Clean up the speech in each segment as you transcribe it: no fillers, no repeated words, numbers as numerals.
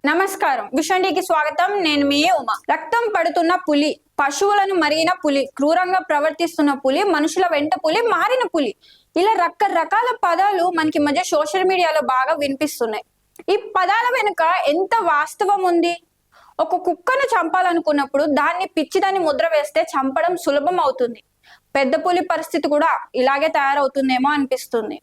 నమస్కారం, విషయండికి స్వాగతం. నేను మీ ఉమ. రక్తం పడుతున్న పులి, పశువులను మరిగిన పులి, క్రూరంగా ప్రవర్తిస్తున్న పులి, మనుషుల వెంట పులి, మారిన పులి, ఇలా రకరకాల పదాలు మనకి మధ్య సోషల్ మీడియాలో బాగా వినిపిస్తున్నాయి. ఈ పదాల వెనుక ఎంత వాస్తవం ఉంది? ఒక కుక్కను చంపాలనుకున్నప్పుడు దాన్ని పిచ్చిదాన్ని ముద్ర వేస్తే చంపడం సులభం అవుతుంది. పెద్ద పులి పరిస్థితి కూడా ఇలాగే తయారవుతుందేమో అనిపిస్తుంది.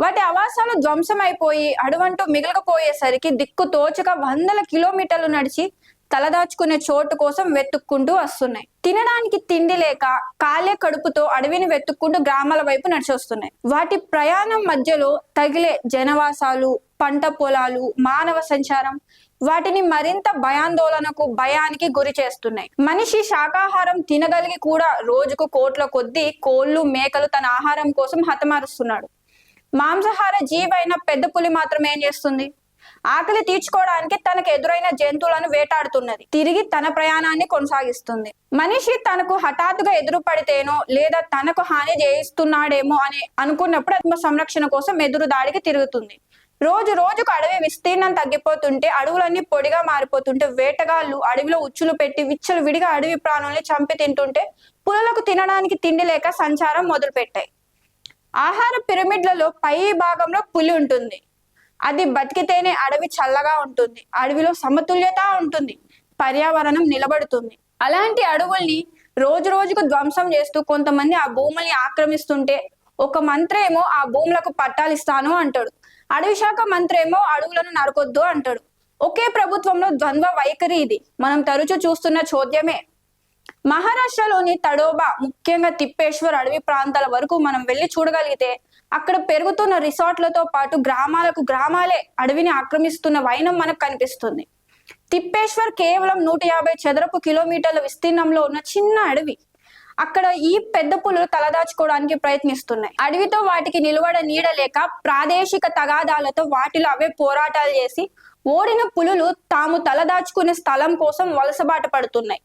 వాటి ఆవాసాలు ధ్వంసం అయిపోయి అడవంటూ మిగలకపోయేసరికి దిక్కు తోచక వందల కిలోమీటర్లు నడిచి తలదాచుకునే చోటు కోసం వెతుక్కుంటూ వస్తున్నాయి. తినడానికి తిండి లేక కాలే కడుపుతో అడవిని వెతుక్కుంటూ గ్రామాల వైపు నడిచొస్తున్నాయి. వాటి ప్రయాణం మధ్యలో తగిలే జనవాసాలు, పంట పొలాలు, మానవ సంచారం వాటిని మరింత భయాందోళనకు, భయానికి గురి చేస్తున్నాయి. మనిషి శాకాహారం తినగలిగి కూడా రోజుకు కోట్ల కొద్దీ కోళ్లు, మేకలు తన ఆహారం కోసం హతమారుస్తున్నాడు. మాంసాహార జీవైన పెద్ద పులి మాత్రం ఏం చేస్తుంది? ఆకలి తీర్చుకోవడానికి తనకు ఎదురైన జంతువులను వేటాడుతున్నది. తిరిగి తన ప్రయాణాన్ని కొనసాగిస్తుంది. మనిషి తనకు హఠాత్తుగా ఎదురు పడితేనో లేదా తనకు హాని చేయిస్తున్నాడేమో అని అనుకున్నప్పుడు ఆత్మ సంరక్షణ కోసం ఎదురు దాడికి తిరుగుతుంది. రోజు రోజుకు అడవి విస్తీర్ణం తగ్గిపోతుంటే, అడవులన్నీ పొడిగా మారిపోతుంటే, వేటగాళ్లు అడవిలో ఉచ్చులు పెట్టి విచ్చలు విడిగా అడవి ప్రాణుల్ని చంపి తింటుంటే, పులులకు తినడానికి తిండి లేక సంచారం మొదలు పెట్టాయి. ఆహార పిరమిడ్లలో పై భాగంలో పులి ఉంటుంది. అది బతికితేనే అడవి చల్లగా ఉంటుంది, అడవిలో సమతుల్యత ఉంటుంది, పర్యావరణం నిలబడుతుంది. అలాంటి అడవుల్ని రోజు రోజుకు ధ్వంసం చేస్తూ కొంతమంది ఆ భూముల్ని ఆక్రమిస్తుంటే, ఒక మంత్రి ఏమో ఆ భూములకు పట్టాలు ఇస్తాను అంటాడు. అడవి శాఖ మంత్రి ఏమో అడవులను నరకొద్దు అంటాడు. ఒకే ప్రభుత్వంలో ద్వంద్వ వైఖరి ఇది మనం తరచూ చూస్తున్న చోద్యమే. మహారాష్ట్రలోని తడోబా, ముఖ్యంగా తిప్పేశ్వర్ అడవి ప్రాంతాల వరకు మనం వెళ్ళి చూడగలిగితే అక్కడ పెరుగుతున్న రిసార్ట్లతో పాటు గ్రామాలకు గ్రామాలే అడవిని ఆక్రమిస్తున్న వైనం మనకు కనిపిస్తుంది. తిప్పేశ్వర్ కేవలం 150 చదరపు కిలోమీటర్ల విస్తీర్ణంలో ఉన్న చిన్న అడవి. అక్కడ ఈ పెద్ద పులులు తలదాచుకోవడానికి ప్రయత్నిస్తున్నాయి. అడవితో వాటికి నిలవడ నీడ లేక ప్రాదేశిక తగాదాలతో వాటిలో అవే పోరాటాలు చేసి ఓడిన పులులు తాము తలదాచుకునే స్థలం కోసం వలసబాట పడుతున్నాయి.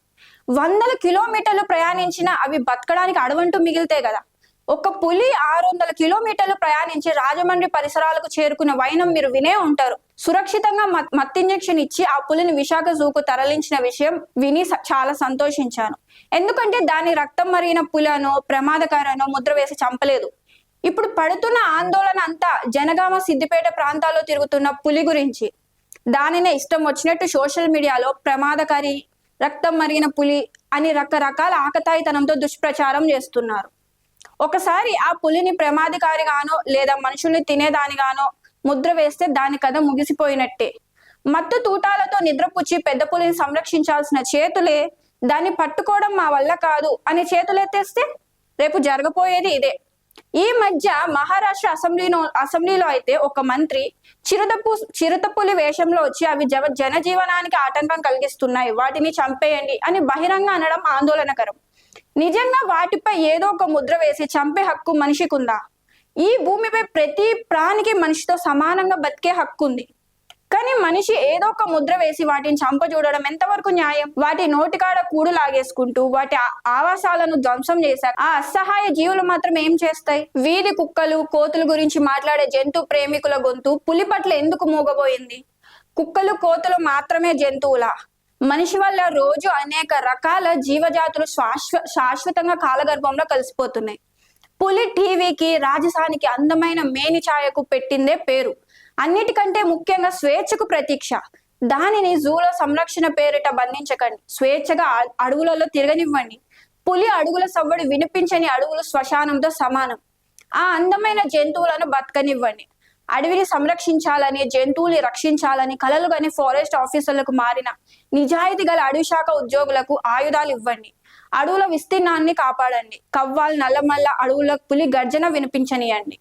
వందల కిలోమీటర్లు ప్రయాణించిన అవి బతకడానికి అడవంటూ మిగిలితే కదా. ఒక పులి 600 కిలోమీటర్లు ప్రయాణించి రాజమండ్రి పరిసరాలకు చేరుకున్న వైనం మీరు వినే ఉంటారు. సురక్షితంగా మత్తు ఇంజెక్షన్ ఇచ్చి ఆ పులిని విశాఖ జూకు తరలించిన విషయం విని చాలా సంతోషించాను. ఎందుకంటే దాని రక్తం మరిగిన పులను, ప్రమాదకారనో ముద్ర వేసి చంపలేదు. ఇప్పుడు పడుతున్న ఆందోళన అంతా జనగామ, సిద్దిపేట ప్రాంతాల్లో తిరుగుతున్న పులి గురించి. దానినే ఇష్టం వచ్చినట్టు సోషల్ మీడియాలో ప్రమాదకారి, రక్తం మరిగిన పులి అని రకరకాల ఆకతాయితనంతో దుష్ప్రచారం చేస్తున్నారు. ఒకసారి ఆ పులిని ప్రమాదకారిగానో లేదా మనుషుల్ని తినేదానిగానో ముద్ర వేస్తే దాని కథ ముగిసిపోయినట్టే. మత్తు తూటాలతో నిద్రపుచ్చి పెద్ద పులిని సంరక్షించాల్సిన చేతులే దాన్ని పట్టుకోవడం మా వల్ల కాదు అని చేతులెత్తేస్తే రేపు జరగబోయేది ఇదే. ఈ మధ్య మహారాష్ట్ర అసెంబ్లీలో అయితే ఒక మంత్రి చిరుతపులి వేషంలో వచ్చి అవి జనజీవనానికి ఆటంకం కలిగిస్తున్నాయి, వాటిని చంపేయండి అని బహిరంగ అనడం ఆందోళనకరం. నిజంగా వాటిపై ఏదో ఒక ముద్ర వేసి చంపే హక్కు మనిషికుందా? ఈ భూమిపై ప్రతి ప్రాణికి మనిషితో సమానంగా బతికే హక్కు ఉంది. కానీ మనిషి ఏదో ఒక ముద్ర వేసి వాటిని చంప చూడడం ఎంతవరకు న్యాయం? వాటి నోటికాడ కూడు లాగేసుకుంటూ వాటి ఆవాసాలను ధ్వంసం చేశాక ఆ అసహాయ జీవులు మాత్రం ఏం చేస్తాయి? వీధి కుక్కలు, కోతుల గురించి మాట్లాడే జంతు ప్రేమికుల గొంతు పులి పట్ల ఎందుకు మూగబోయింది? కుక్కలు, కోతులు మాత్రమే జంతువులా? మనిషి వల్ల రోజు అనేక రకాల జీవజాతులు శాశ్వతంగా కాలగర్భంలో కలిసిపోతున్నాయి. పులి టీవీకి, రాజసానికి, అందమైన మేని ఛాయకు పెట్టిందే పేరు. అన్నిటికంటే ముఖ్యంగా స్వేచ్ఛకు ప్రతీక్ష. దానిని జూలో సంరక్షణ పేరిట బంధించకండి, స్వేచ్ఛగా అడవులలో తిరగనివ్వండి. పులి అడుగుల సవ్వడి వినిపించని అడవులు శ్మశానంతో సమానం. ఆ అందమైన జంతువులను బతకనివ్వండి. అడవిని సంరక్షించాలని, జంతువుల్ని రక్షించాలని కలలుగాని ఫారెస్ట్ ఆఫీసర్లకు మారిన నిజాయితీ గల అడవి శాఖ ఉద్యోగులకు ఆయుధాలు ఇవ్వండి. అడవుల విస్తీర్ణాన్ని కాపాడండి. కవ్వాల్, నల్లమల్ల అడవులకు పులి గర్జన వినిపించనియండి.